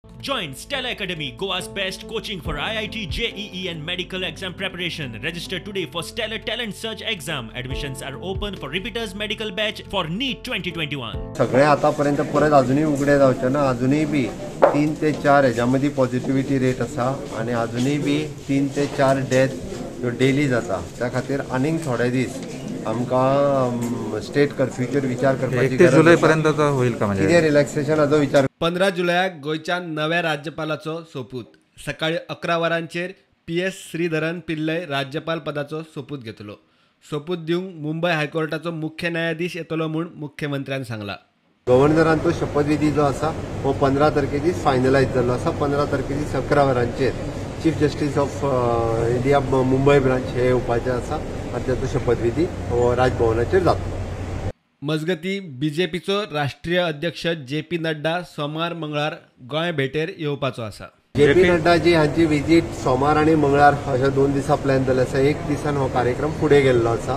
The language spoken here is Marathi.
Join Stella Academy, Goa's best coaching for IIT, JEE and medical exam preparation. Register today for Stellar Talent Search exam. Admissions are open for repeaters medical batch for NEET 2021. सगळे आतापर्यंत परत अजूनही उघडे जावचे ना, अजूनही बी 3 ते 4 हेच्यामध्ये पॉझिटिव्हिटी रेट असा आणि अजूनही बी 3 ते 4 डेथ डेली जाता. त्या खातीर आनीक थोडे दीस आमकां स्टेट कर्फ्यूचेर विचार करपाची 31 जुलै पर्यंत होईल का? म्हणजे रिलॅक्सेशनाचो विचार 15 जुलयाक गोयच्या नव्या राज्यपालाचो सोपूत. सकाळी 11 वरांचेर PS श्रीधरन पिल्लय राज्यपाल पदाचो सोपूत घेतलो. सोपूत दिवंक मुंबय हायकोर्टाचो मुख्य न्यायाधीश येतलो म्हूण मुख्यमंत्र्यान सांगला. गव्हर्नरान तो शपथविधी जो आसा हो 15 तारखे दीस फायनलायज जाल्लो आसा. 15 तारखे दीस 11 वरांचेर chief justice of India Mumbai branch हे येवपाचे आसा आनी ताचो शपथविधी हो राजभवनाचेर जातलो. मजगती BJPचो राष्ट्रीय अध्यक्ष JP नड्डा सोमार मंगळार गोंय भेटेर येवपाचो आसा. JP नड्डाजी हांची विजीट सोमार आनी मंगळार अशे 2 दिसा प्लॅन जाल्ले आसा. एक दिसान हो कार्यक्रम फुडें गेल्लो आसा.